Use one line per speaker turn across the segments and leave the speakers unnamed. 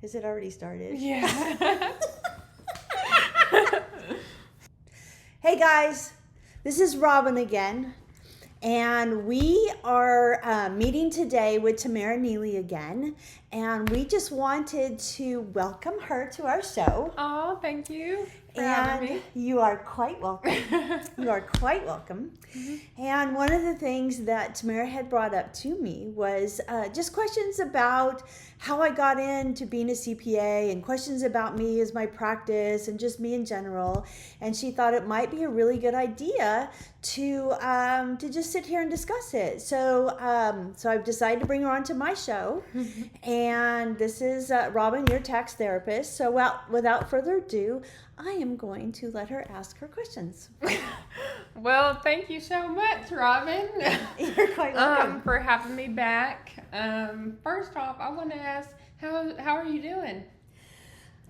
Has it already started?
Yeah.
Hey guys, this is Robin again, and we are meeting today with Tamara Neely again, and we just wanted to welcome her to our show.
Oh, thank you for having me.
You are quite welcome. You are quite welcome. And one of the things that Tamara had brought up to me was just questions about how I got into being a CPA and questions about me as my practice and just me in general. And she thought it might be a really good idea to just sit here and discuss it. So I've decided to bring her onto my show. And this is Robin, your tax therapist. So without further ado, I am going to let her ask her questions.
Well, thank you so much, Robin.
You're quite welcome.
For having me back. First off, I want to ask, how are you doing?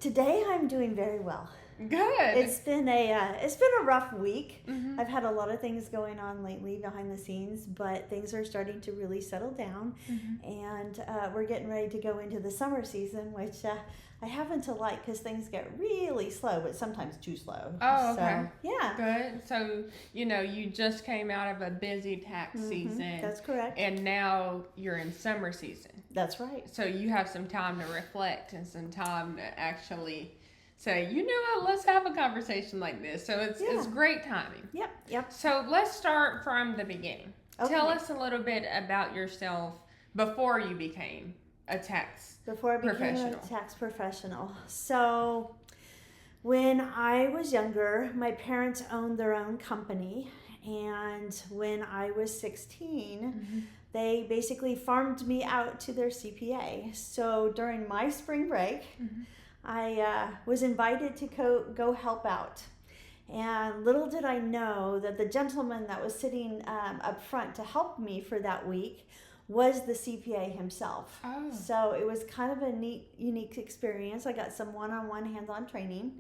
Today I'm doing very well.
Good.
It's been a rough week. Mm-hmm. I've had a lot of things going on lately behind the scenes, but things are starting to really settle down, and we're getting ready to go into the summer season, which I happen to like because things get really slow, but sometimes too slow.
Oh, okay.
So, yeah.
Good. So, you just came out of a busy tax season.
That's correct.
And now you're in summer season.
That's right.
So you have some time to reflect and some time to actually say, what, let's have a conversation like this. So it's great timing.
Yep.
So let's start from the beginning.
Okay.
Tell us a little bit about yourself before you became a tax professional.
A tax professional. So when I was younger, my parents owned their own company, and when I was 16, they basically farmed me out to their CPA. So during my spring break, I was invited to go help out. And little did I know that the gentleman that was sitting up front to help me for that week was the CPA himself.
Oh.
So it was kind of a neat, unique experience. I got some one-on-one hands-on training.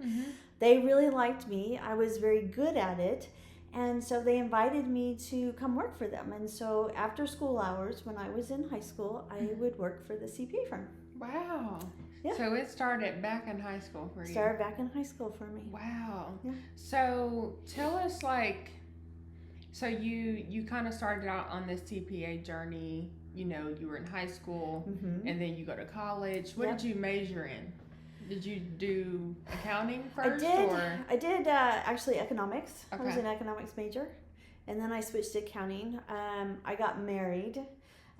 They really liked me. I was very good at it. And so they invited me to come work for them. And so after school hours, when I was in high school, I would work for the CPA firm.
Wow.
Yeah.
So it started back in high school for you.
Started back in high school for me.
Wow.
Yeah.
So tell us, so you kind of started out on this CPA journey. You were in high school, and then you go to college. What did you major in? Did you do accounting first?
I did actually economics.
Okay.
I was an economics major, and then I switched to accounting. I got married.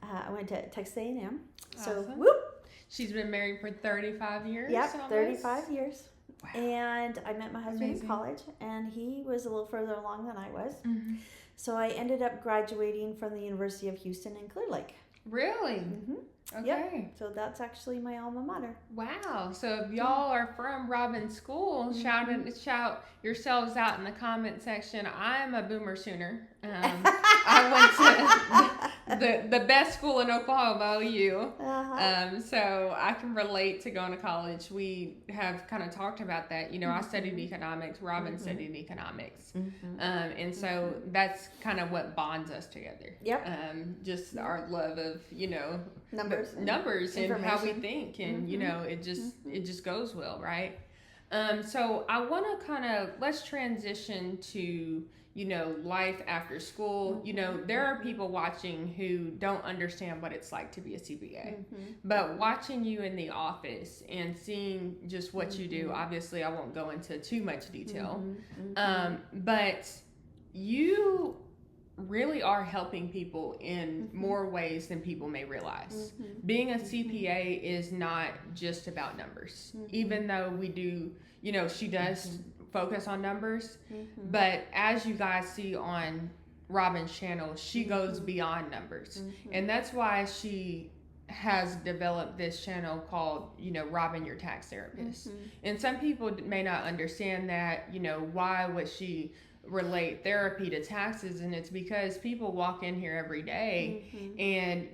I went to Texas A&M. So
Awesome.
whoop.
She's been married for 35 years.
Yep,
almost?
35 years.
Wow.
And I met my husband
Amazing.
in college, and he was a little further along than I was.
Mm-hmm.
So I ended up graduating from the University of Houston in Clear Lake.
Really? Okay.
Yep. So that's actually my alma mater.
Wow. So if y'all are from Robin's school, shout yourselves out in the comment section. I'm a boomer sooner. I went to the best school in Oklahoma, OU. So I can relate to going to college. We have kind of talked about that. I studied economics. Robin studied economics. And so that's kind of what bonds us together.
Yep.
Just our love of,
numbers
and how we think, and it just goes well, right? So I want to let's transition to life after school. There are people watching who don't understand what it's like to be a CPA, but watching you in the office and seeing just what you do, obviously I won't go into too much detail, but you really are helping people in more ways than people may realize. Being a CPA is not just about numbers, even though we do, she does focus on numbers, but as you guys see on Robin's channel, she goes beyond numbers. And that's why she has developed this channel called, Robin, your tax therapist. And some people may not understand that, why would she relate therapy to taxes, and it's because people walk in here every day and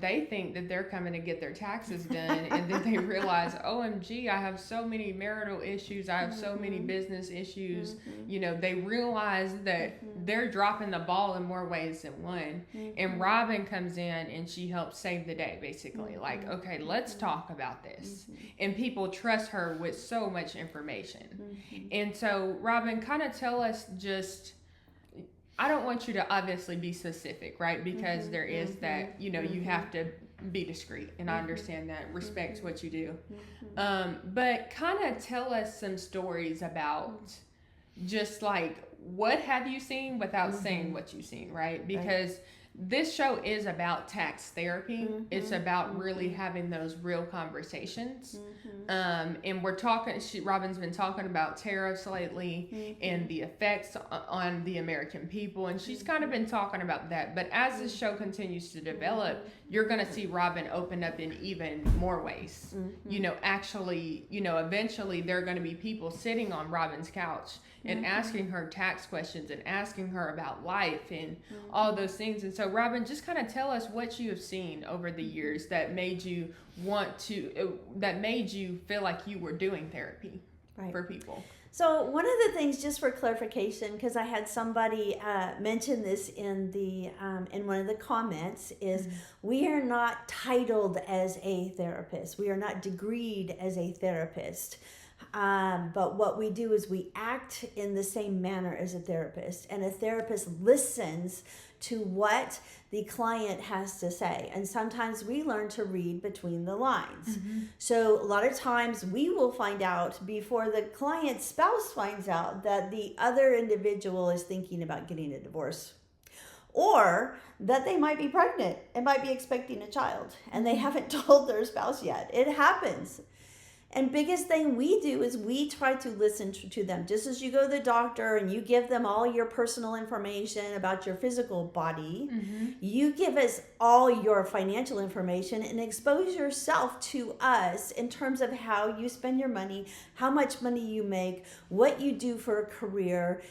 they think that they're coming to get their taxes done, and then they realize, OMG, I have so many marital issues, I have so many business issues. They realize that they're dropping the ball in more ways than one. And Robin comes in and she helps save the day, basically. Like, okay, let's talk about this. And people trust her with so much information. And so, Robin, kind of tell us just, I don't want you to obviously be specific, right? Because there is that, you have to be discreet, and I understand that, respect what you do. But kind of tell us some stories about just like, what have you seen without saying what you've seen, right? Because this show is about tax therapy. It's about really having those real conversations. And we're talking, Robin's been talking about tariffs lately and the effects on the American people. And she's kind of been talking about that. But as this show continues to develop, you're going to see Robin open up in even more ways. Actually, eventually there are going to be people sitting on Robin's couch and asking her tax questions and asking her about life and all those things. And so, Robin, just kind of tell us what you have seen over the years that made you feel like you were doing therapy for people.
So one of the things, just for clarification, because I had somebody mention this in one of the comments, is we are not titled as a therapist. We are not degreed as a therapist. But what we do is we act in the same manner as a therapist, and a therapist listens to what the client has to say. And sometimes we learn to read between the lines. So a lot of times we will find out before the client's spouse finds out that the other individual is thinking about getting a divorce, or that they might be pregnant and might be expecting a child and they haven't told their spouse yet. It happens. And biggest thing we do is we try to listen to them. Just as you go to the doctor and you give them all your personal information about your physical body, you give us all your financial information and expose yourself to us in terms of how you spend your money, how much money you make, what you do for a career,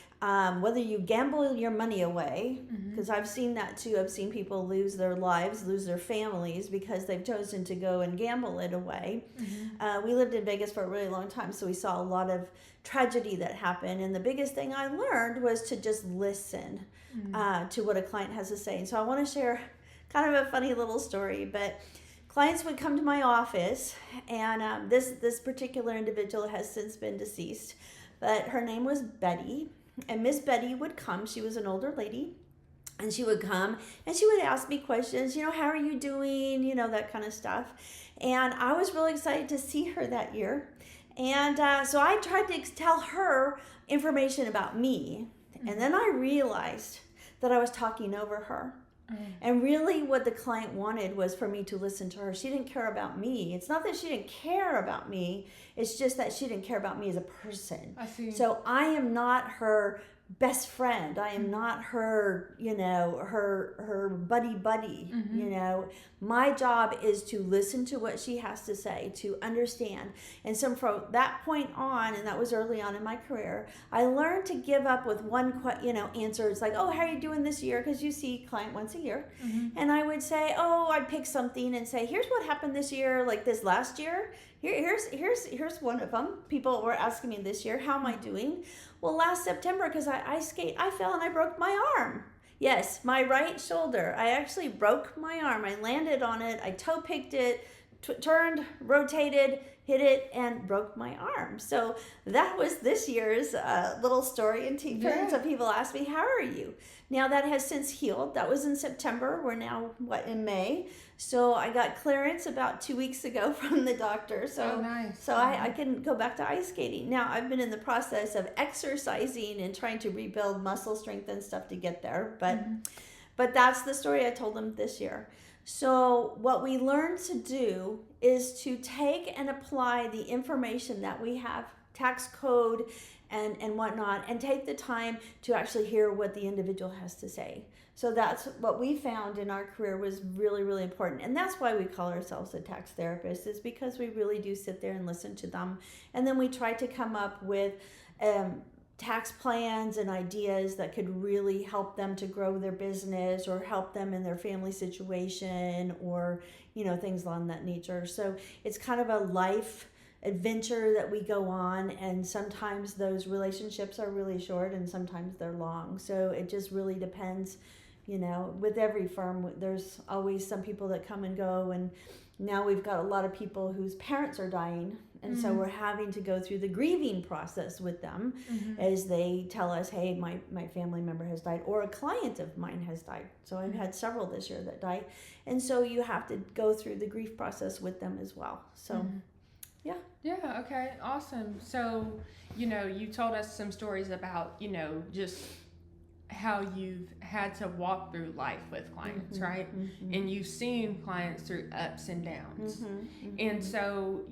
whether you gamble your money away, because I've seen that too. I've seen people lose their lives, lose their families because they've chosen to go and gamble it away. We lived in Vegas for a really long time, so we saw a lot of tragedy that happened. And the biggest thing I learned was to just listen to what a client has to say. And so I want to share kind of a funny little story, but clients would come to my office, and this particular individual has since been deceased, but her name was Betty. And Miss Betty would come. She was an older lady. And she would come and she would ask me questions, how are you doing? That kind of stuff. And I was really excited to see her that year. And so I tried to tell her information about me. And then I realized that I was talking over her. And really what the client wanted was for me to listen to her. She didn't care about me. It's not that she didn't care about me. It's just that she didn't care about me as a person.
I see.
So I am not her best friend. I am not her, her buddy. My job is to listen to what she has to say, to understand. And so from that point on, and that was early on in my career, I learned to give up with one, answer. It's like, oh, how are you doing this year? Because you see a client once a year. And I would say, I'd pick something and say, here's what happened this year, like this last year. Here's one of them. People were asking me this year, how am I doing? Well, last September, because I ice skate, I fell and I broke my arm. Yes, my right shoulder. I actually broke my arm. I landed on it. I toe picked it, turned, rotated, hit it, and broke my arm. So that was this year's little story and teacher. Yeah. So people ask me, how are you? Now that has since healed. That was in September. We're now, in May? So I got clearance about 2 weeks ago from the doctor. So,
nice.
So I can go back to ice skating. Now I've been in the process of exercising and trying to rebuild muscle strength and stuff to get there. But that's the story I told them this year. So what we learned to do is to take and apply the information that we have, tax code and whatnot, and take the time to actually hear what the individual has to say. So that's what we found in our career was really, really important. And that's why we call ourselves a tax therapist, is because we really do sit there and listen to them. And then we try to come up with tax plans and ideas that could really help them to grow their business or help them in their family situation, or things along that nature. So it's kind of a life adventure that we go on, and sometimes those relationships are really short and sometimes they're long. So it just really depends. With every firm, there's always some people that come and go, and now we've got a lot of people whose parents are dying, and so we're having to go through the grieving process with them as they tell us, hey, my family member has died, or a client of mine has died. So I've had several this year that died, and so you have to go through the grief process with them as well. So
yeah, okay, awesome. So you told us some stories about just how you've had to walk through life with clients, right? And you've seen clients through ups and downs. And so,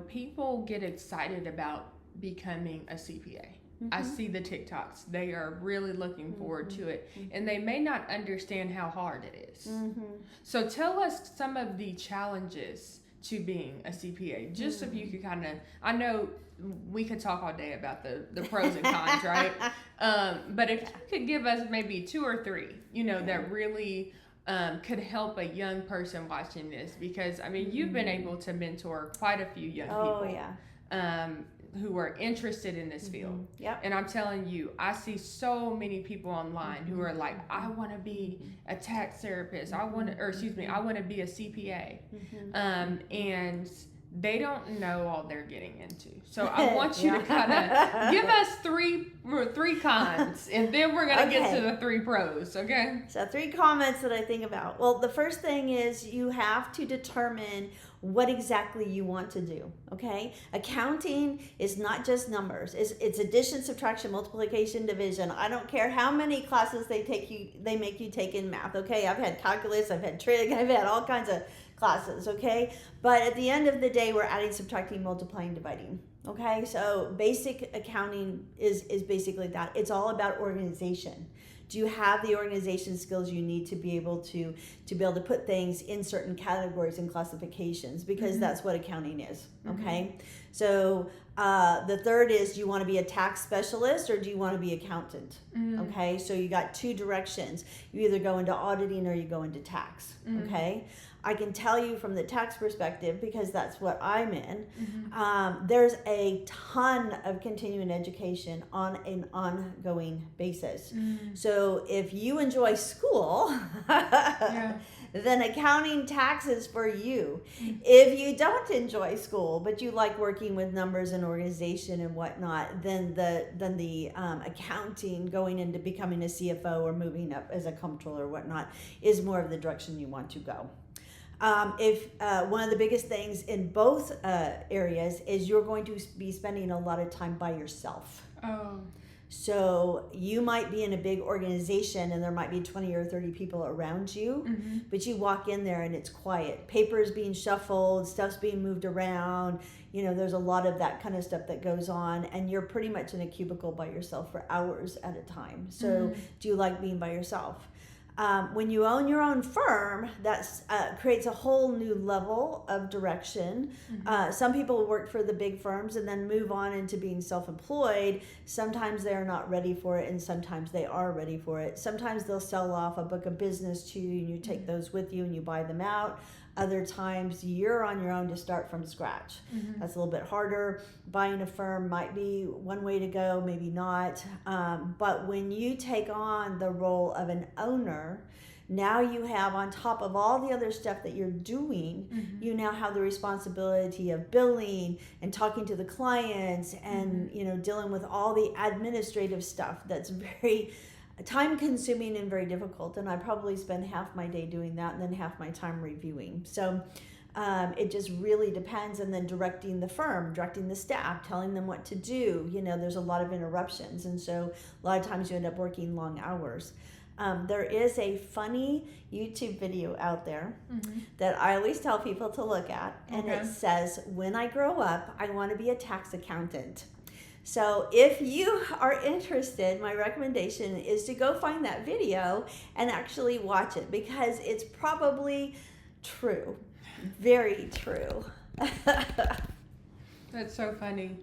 people get excited about becoming a CPA. I see the TikToks. They are really looking forward to it. And they may not understand how hard it is. So tell us some of the challenges to being a CPA. Just if you could kind of, I know we could talk all day about the pros and cons, right? But if you could give us maybe 2 or 3, that really could help a young person watching this, because you've been able to mentor quite a few young people who are interested in this field. And I'm telling you, I see so many people online who are like, I want to be a tax therapist. I want to be a CPA. And they don't know all they're getting into. So I want you to kind of give us three cons, and then we're going to get to the 3 pros, okay?
So 3 comments that I think about. Well, the first thing is you have to determine what exactly you want to do, okay? Accounting is not just numbers. It's addition, subtraction, multiplication, division. I don't care how many classes they make you take in math, okay? I've had calculus, I've had trig, I've had all kinds of classes, okay? But at the end of the day, we're adding, subtracting, multiplying, dividing, okay? So basic accounting is basically that. It's all about organization. Do you have the organization skills you need to be able to put things in certain categories and classifications? Because that's what accounting is, okay? So the third is, do you want to be a tax specialist or do you want to be accountant? Okay, so you got 2 directions. You either go into auditing or you go into tax, okay? I can tell you from the tax perspective, because that's what I'm in, there's a ton of continuing education on an ongoing basis. So if you enjoy school, then accounting tax is for you. If you don't enjoy school, but you like working with numbers and organization and whatnot, then the accounting, going into becoming a CFO or moving up as a comptroller or whatnot, is more of the direction you want to go. If one of the biggest things in both areas is you're going to be spending a lot of time by yourself. So you might be in a big organization and there might be 20 or 30 people around you, but you walk in there and it's quiet. Paper's being shuffled, stuff's being moved around. There's a lot of that kind of stuff that goes on, and you're pretty much in a cubicle by yourself for hours at a time. So do you like being by yourself? When you own your own firm, that creates a whole new level of direction. Some people work for the big firms and then move on into being self-employed. Sometimes they're not ready for it, and sometimes they are ready for it. Sometimes they'll sell off a book of business to you, and you take those with you and you buy them out. Other times you're on your own to start from scratch. That's a little bit harder. Buying a firm might be one way to go, maybe not. But when you take on the role of an owner, now you have, on top of all the other stuff that you're doing, you now have the responsibility of billing and talking to the clients and dealing with all the administrative stuff that's very time consuming and very difficult. And I probably spend half my day doing that and then half my time reviewing. So it just really depends. And then directing the firm, directing the staff, telling them what to do. There's a lot of interruptions. And so a lot of times you end up working long hours. There is a funny YouTube video out there that I always tell people to look at. And it says, when I grow up, I want to be a tax accountant. So if you are interested, my recommendation is to go find that video and actually watch it, because it's probably true. Very true.
That's so funny.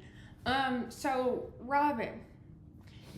So Robin,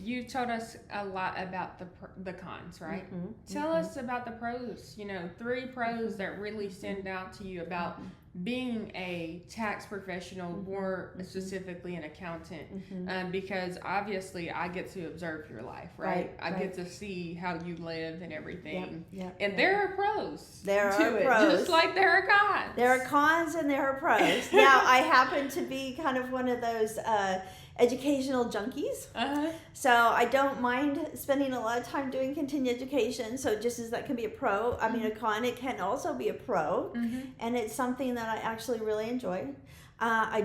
you told us a lot about the cons, right? Tell us about the pros. 3 pros that really stand out to you about being a tax professional, more specifically an accountant, because obviously I get to observe your life, right? I get to see how you live and everything. And there are pros.
There are pros.
Just like there are cons.
There are cons and there are pros. Now, I happen to be kind of one of those educational junkies. So I don't mind spending a lot of time doing continuing education. So just as that can be a pro, I mean a con, it can also be a pro. And it's something that I actually really enjoy. I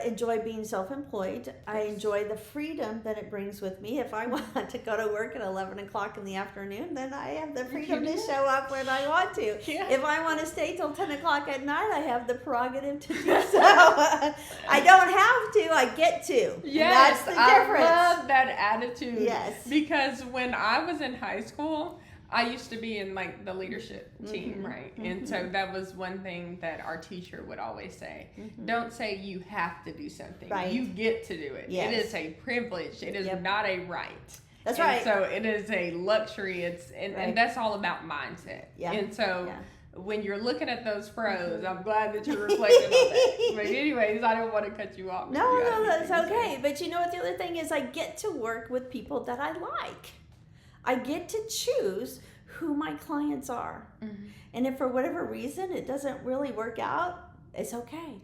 enjoy being self-employed. I enjoy the freedom that it brings with me. If I want to go to work at 11 o'clock in the afternoon, then I have the freedom to show up when I want to. If I want to stay till 10 o'clock at night, I have the prerogative to do so. I don't have to, I get to.
Yes,
that's the difference.
I love that attitude.
Yes.
Because when I was in high school, I used to be in like the leadership team, right? And so that was one thing that our teacher would always say. Don't say you have to do something.
Right.
You get to do it.
Yes.
It is a privilege. It is not a right.
That's
and
right.
So it is a luxury. And that's all about mindset. And so when you're looking at those pros, I'm glad that you're reflecting on that. But anyways, I don't want to cut you off.
No, that's okay. But you know what the other thing is? I get to work with people that I like. I get to choose who my clients are. And if for whatever reason it doesn't really work out, it's okay.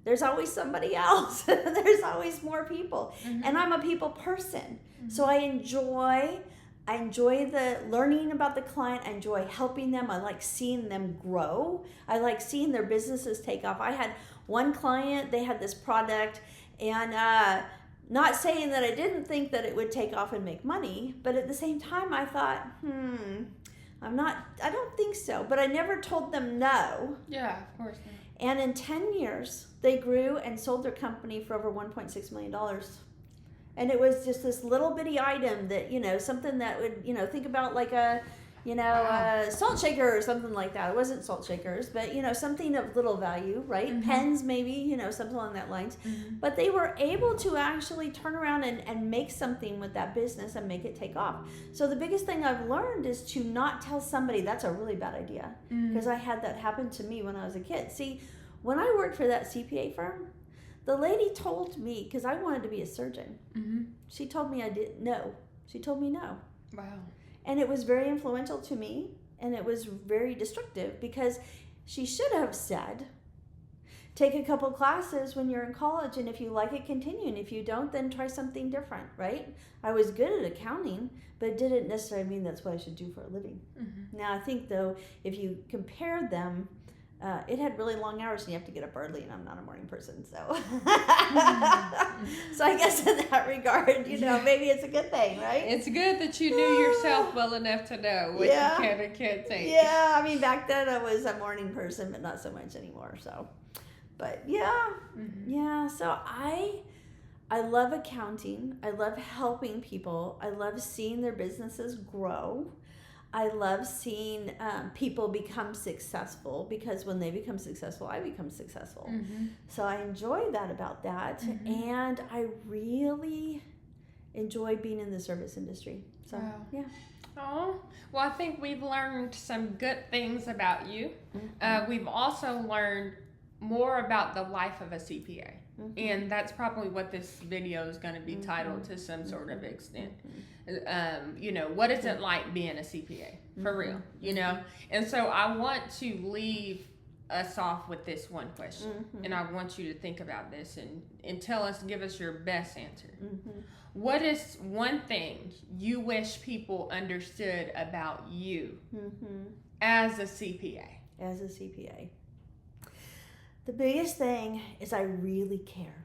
There's always somebody else. There's always more people. And I'm a people person. So I enjoy the learning about the client. I enjoy helping them. I like seeing them grow. I like seeing their businesses take off. I had one client, they had this product, and not saying that I didn't think that it would take off and make money, but at the same time I thought, I don't think so. But I never told them no.
Yeah, of course not.
And in 10 years, they grew and sold their company for over $1.6 million. And it was just this little bitty item that, something that would, think about like a, salt shaker or something like that. It wasn't salt shakers, but, something of little value, right? Pens maybe, something along that lines. But they were able to actually turn around and make something with that business and make it take off. So the biggest thing I've learned is to not tell somebody that's a really bad idea. Because I had that happen to me when I was a kid. See, when I worked for that CPA firm, the lady told me, because I wanted to be a surgeon, she told me I didn't know. She told me no.
Wow.
And it was very influential to me, and it was very destructive because she should have said, take a couple classes when you're in college, and if you like it, continue. And if you don't, then try something different, right? I was good at accounting, but it didn't necessarily mean that's what I should do for a living. Now, I think, though, if you compare them, it had really long hours and you have to get up early, and I'm not a morning person, so so I guess in that regard, maybe it's a good thing, right?
It's good that you knew yourself well enough to know what you can and can't take.
Yeah, I mean, back then I was a morning person, but not so much anymore, so. But so I love accounting. I love helping people. I love seeing their businesses grow. I love seeing people become successful, because when they become successful, I become successful. So I enjoy that about that. And I really enjoy being in the service industry. So, yeah.
Oh, well, I think we've learned some good things about you. We've also learned more about the life of a CPA. And that's probably what this video is going to be titled to some sort of extent. What is it like being a CPA? For real, And so I want to leave us off with this one question. And I want you to think about this and give us your best answer. What is one thing you wish people understood about you as a CPA?
As a CPA. The biggest thing is I really care.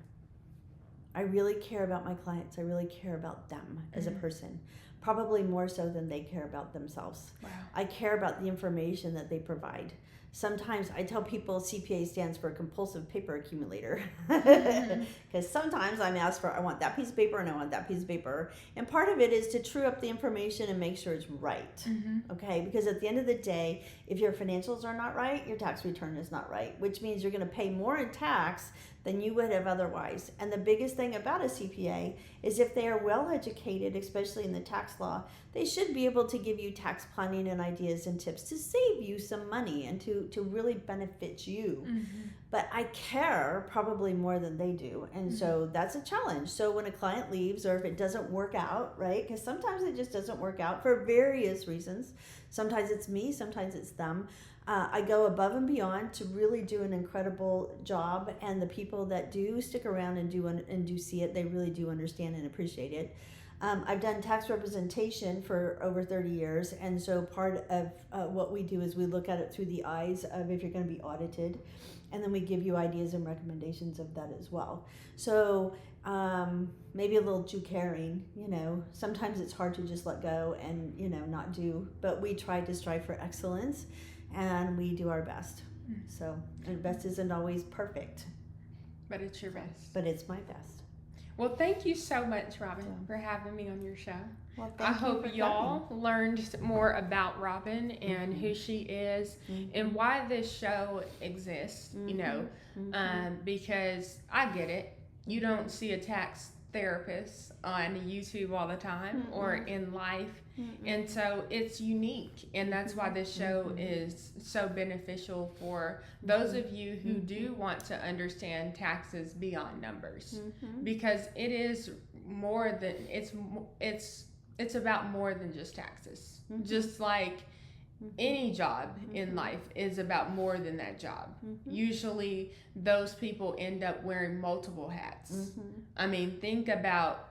I really care about my clients. I really care about them as a person, probably more so than they care about themselves.
Wow.
I care about the information that they provide. sometimes I tell people CPA stands for compulsive paper accumulator. Because sometimes I'm asked for, I want that piece of paper and I want that piece of paper. And part of it is to true up the information and make sure it's right. Okay? Because at the end of the day, if your financials are not right, your tax return is not right, which means you're going to pay more in tax than you would have otherwise. And the biggest thing about a CPA is if they are well educated, especially in the tax law, they should be able to give you tax planning and ideas and tips to save you some money and to really benefit you. But I care probably more than they do. And so that's a challenge. So when a client leaves or if it doesn't work out, right? Because sometimes it just doesn't work out for various reasons. Sometimes it's me, sometimes it's them. I go above and beyond to really do an incredible job, and the people that do stick around and do see it, they really do understand and appreciate it. I've done tax representation for over 30 years, and so part of what we do is we look at it through the eyes of if you're going to be audited, and then we give you ideas and recommendations of that as well. So maybe a little too caring, sometimes it's hard to just let go and, not do, but we try to strive for excellence. And we do our best. So, and best isn't always perfect.
But it's your best.
But it's my best.
Well, thank you so much, Robin, for having me on your show.
Well,
I hope y'all learned more about Robin and who she is and why this show exists, because I get it. You don't see a tax therapist on YouTube all the time or in life. And so it's unique, and that's why this show is so beneficial for those of you who do want to understand taxes beyond numbers, because it is more than it's about more than just taxes. Just like any job in life is about more than that job. Usually those people end up wearing multiple hats. I mean, think about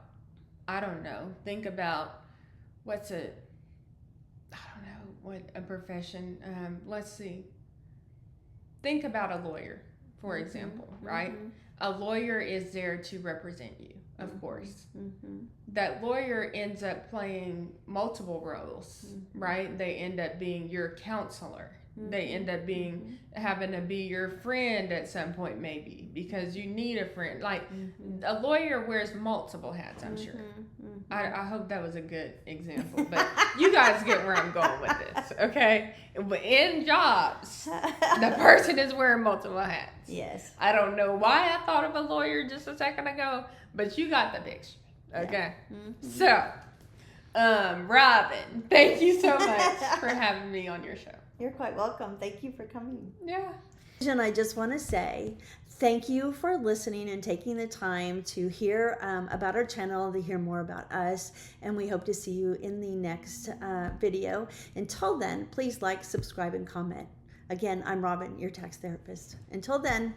what a profession, let's see. Think about a lawyer, for example, right? A lawyer is there to represent you, of course. That lawyer ends up playing multiple roles, right? They end up being your counselor. They end up having to be your friend at some point, maybe, because you need a friend. Like, a lawyer wears multiple hats, I'm sure. I hope that was a good example, but you guys get where I'm going with this, okay? But in jobs, the person is wearing multiple hats.
Yes.
I don't know why I thought of a lawyer just a second ago, but you got the picture, okay? So, Robin, thank you so much for having me on your show.
You're quite welcome. Thank you for coming.
Yeah.
And I just want to say thank you for listening and taking the time to hear about our channel, to hear more about us, and we hope to see you in the next video. Until then, please like, subscribe, and comment. Again, I'm Robin, your tax therapist. Until then,